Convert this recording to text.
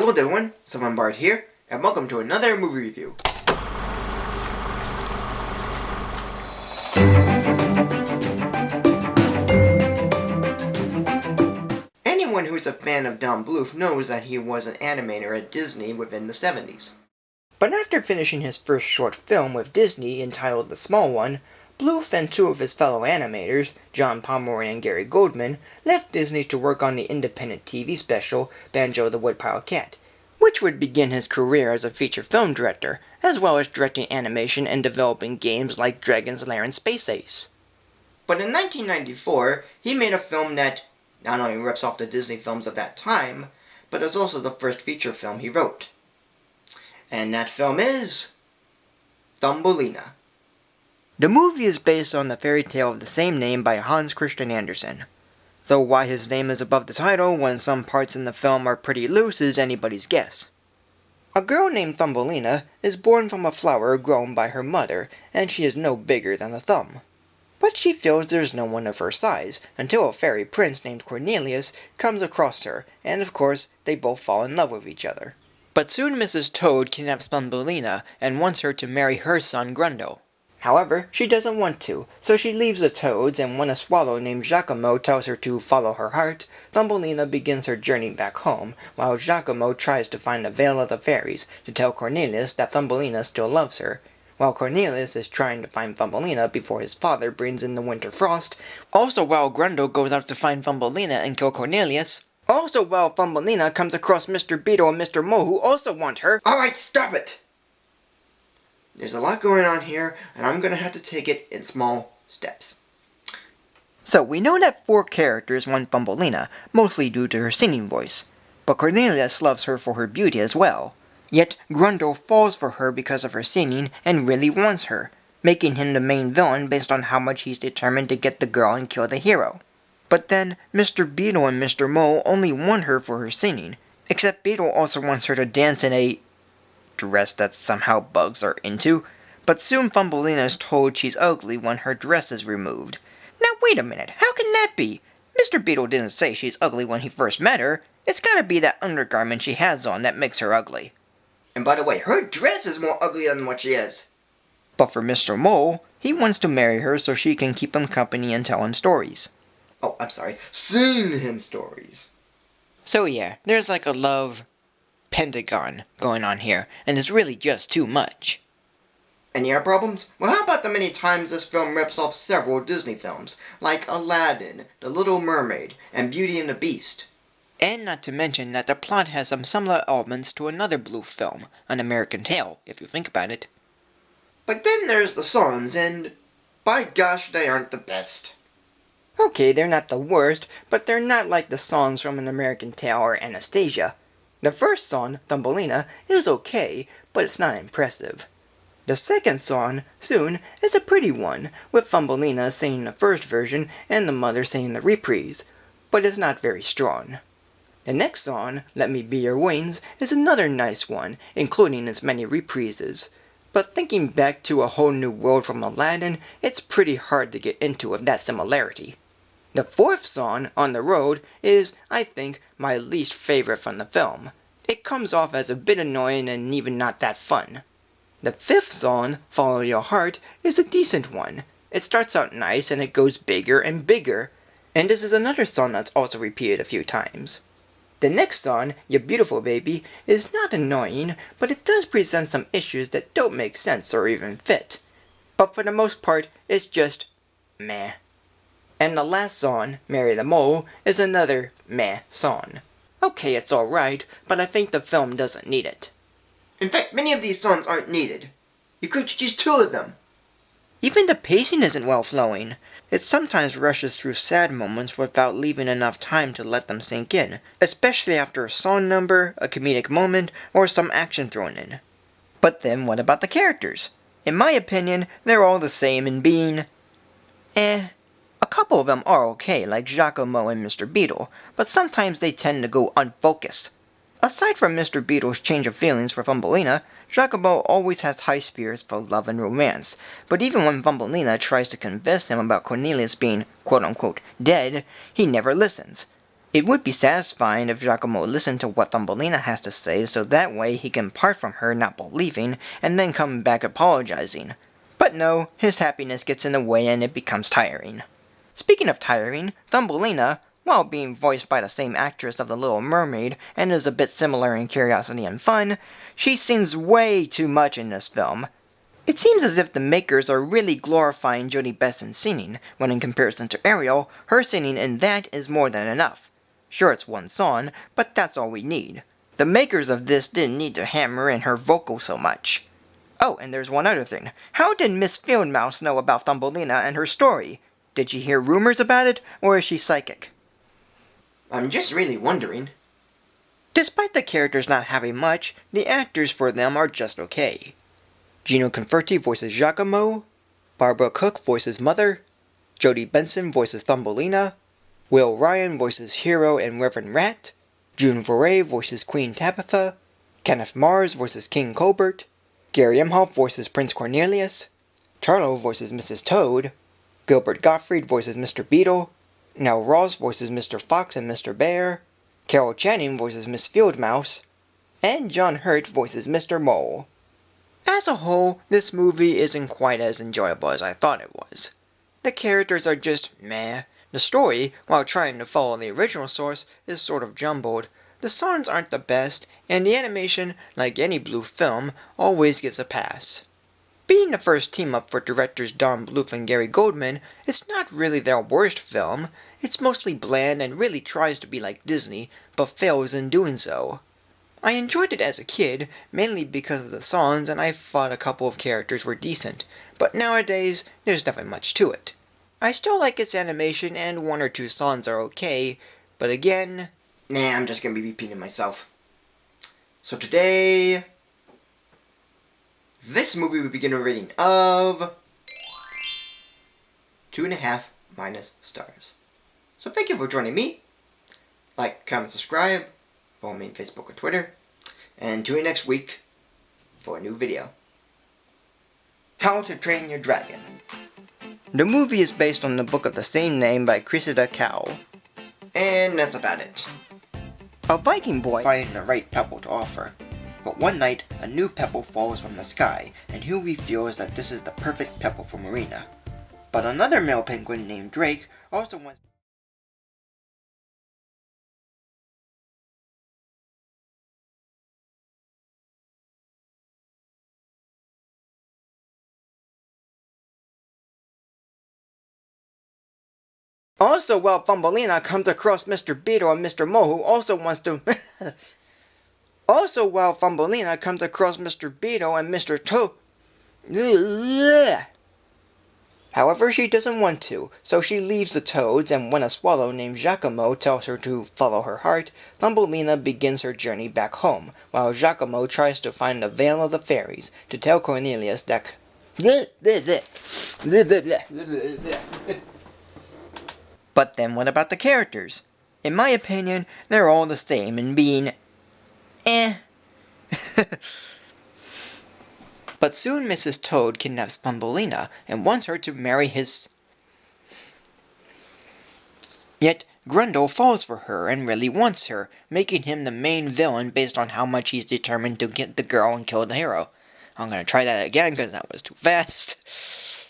Hello everyone, Sylvan Bard here, and welcome to another movie review. Anyone who's a fan of Don Bluth knows that he was an animator at Disney within the 70s. But after finishing his first short film with Disney entitled The Small One, Bluth and two of his fellow animators, John Pomeroy and Gary Goldman, left Disney to work on the independent TV special Banjo the Woodpile Cat, which would begin his career as a feature film director, as well as directing animation and developing games like Dragon's Lair and Space Ace. But in 1994, he made a film that not only rips off the Disney films of that time, but is also the first feature film he wrote. And that film is Thumbelina. The movie is based on the fairy tale of the same name by Hans Christian Andersen, though why his name is above the title when some parts in the film are pretty loose is anybody's guess. A girl named Thumbelina is born from a flower grown by her mother, and she is no bigger than a thumb. But she feels there's no one of her size, until a fairy prince named Cornelius comes across her, and of course, they both fall in love with each other. But soon Mrs. Toad kidnaps Thumbelina and wants her to marry her son Grundle. However, she doesn't want to, so she leaves the toads, and when a swallow named Giacomo tells her to follow her heart, Thumbelina begins her journey back home, while Giacomo tries to find the Veil of the Fairies to tell Cornelius that Thumbelina still loves her, while Cornelius is trying to find Thumbelina before his father brings in the winter frost, also while Grundle goes out to find Thumbelina and kill Cornelius, also while Thumbelina comes across Mr. Beetle and Mr. Mohr who also want her. Alright, stop it! There's a lot going on here, and I'm gonna have to take it in small steps. So, we know that 4 characters want Thumbelina, mostly due to her singing voice, but Cornelius loves her for her beauty as well. Yet, Grundle falls for her because of her singing and really wants her, making him the main villain based on how much he's determined to get the girl and kill the hero. But then, Mr. Beetle and Mr. Mohr only want her for her singing, except Beetle also wants her to dance in a dress that somehow bugs are into, but soon Thumbelina is told she's ugly when her dress is removed. Now wait a minute, how can that be? Mr. Beetle didn't say she's ugly when he first met her. It's gotta be that undergarment she has on that makes her ugly. And by the way, her dress is more ugly than what she is. But for Mr. Mohr, he wants to marry her so she can keep him company and tell him stories. Oh, I'm sorry, sing him stories. So yeah, there's like a love pentagon going on here, and it's really just too much. Any other problems? Well, how about the many times this film rips off several Disney films, like Aladdin, The Little Mermaid, and Beauty and the Beast? And not to mention that the plot has some similar elements to another Bluth film, An American Tail, if you think about it. But then there's the songs, and by gosh, they aren't the best. Okay, they're not the worst, but they're not like the songs from An American Tail or Anastasia. The first song, Thumbelina, is okay, but it's not impressive. The second song, Soon, is a pretty one, with Thumbelina singing the first version and the mother singing the reprise, but it's not very strong. The next song, Let Me Be Your Wings, is another nice one, including its many reprises. But thinking back to A Whole New World from Aladdin, it's pretty hard to get into with that similarity. The fourth song, On the Road, is, I think, my least favorite from the film. It comes off as a bit annoying and even not that fun. The fifth song, Follow Your Heart, is a decent one. It starts out nice and it goes bigger and bigger. And this is another song that's also repeated a few times. The next song, You Beautiful Baby, is not annoying, but it does present some issues that don't make sense or even fit. But for the most part, it's just meh. And the last song, Marry the Mole, is another meh song. Okay, it's alright, but I think the film doesn't need it. In fact, many of these songs aren't needed. You could choose 2 of them. Even the pacing isn't well flowing. It sometimes rushes through sad moments without leaving enough time to let them sink in, especially after a song number, a comedic moment, or some action thrown in. But then what about the characters? In my opinion, they're all the same in being A couple of them are okay, like Giacomo and Mr. Beetle, but sometimes they tend to go unfocused. Aside from Mr. Beetle's change of feelings for Thumbelina, Giacomo always has high spirits for love and romance, but even when Thumbelina tries to convince him about Cornelius being quote-unquote dead, he never listens. It would be satisfying if Giacomo listened to what Thumbelina has to say so that way he can part from her not believing and then come back apologizing. But no, his happiness gets in the way and it becomes tiring. Speaking of tiring, Thumbelina, while being voiced by the same actress of The Little Mermaid and is a bit similar in curiosity and fun, she sings way too much in this film. It seems as if the makers are really glorifying Jodie Besson's singing, when in comparison to Ariel, her singing in that is more than enough. Sure, it's one song, but that's all we need. The makers of this didn't need to hammer in her vocal so much. Oh, and there's one other thing. How did Miss Fieldmouse know about Thumbelina and her story? Did she hear rumors about it, or is she psychic? I'm just really wondering. Despite the characters not having much, the actors for them are just okay. Gino Conforti voices Giacomo, Barbara Cook voices Mother, Jodie Benson voices Thumbelina, Will Ryan voices Hero and Reverend Rat, June Foray voices Queen Tabitha, Kenneth Mars voices King Colbert, Gary Imhoff voices Prince Cornelius, Charlo voices Mrs. Toad, Gilbert Gottfried voices Mr. Beetle, Nell Ross voices Mr. Fox and Mr. Bear, Carol Channing voices Miss Fieldmouse, and John Hurt voices Mr. Mole. As a whole, this movie isn't quite as enjoyable as I thought it was. The characters are just meh. The story, while trying to follow the original source, is sort of jumbled. The songs aren't the best, and the animation, like any Bluth film, always gets a pass. Being the first team-up for directors Don Bluth and Gary Goldman, it's not really their worst film. It's mostly bland and really tries to be like Disney, but fails in doing so. I enjoyed it as a kid, mainly because of the songs, and I thought a couple of characters were decent, but nowadays, there's nothing much to it. I still like its animation, and one or two songs are okay, but again... Nah, I'm just gonna be repeating myself. So today... this movie will begin a rating of... 2.5 minus stars. So thank you for joining me. Like, comment, subscribe. Follow me on Facebook or Twitter. And tune in next week for a new video. How to Train Your Dragon. The movie is based on the book of the same name by Cressida Cowell. And that's about it. A Viking boy finding the right pebble to offer. But one night, a new pebble falls from the sky, and Huey feels that this is the perfect pebble for Marina. But another male penguin named Drake also wants... Also, while Thumbelina comes across Mr. Beetle and Mr. Mohr, who also wants to... Also, while Thumbelina comes across Mr. Beetle and Mr. However, she doesn't want to, so she leaves the toads, and when a swallow named Giacomo tells her to follow her heart, Thumbelina begins her journey back home, while Giacomo tries to find the Veil of the Fairies to tell Cornelius that... But then what about the characters? In my opinion, they're all the same in being... But soon Mrs. Toad kidnaps Thumbelina and wants her to marry his... Yet Grundle falls for her and really wants her, making him the main villain based on how much he's determined to get the girl and kill the hero. I'm gonna try that again because that was too fast.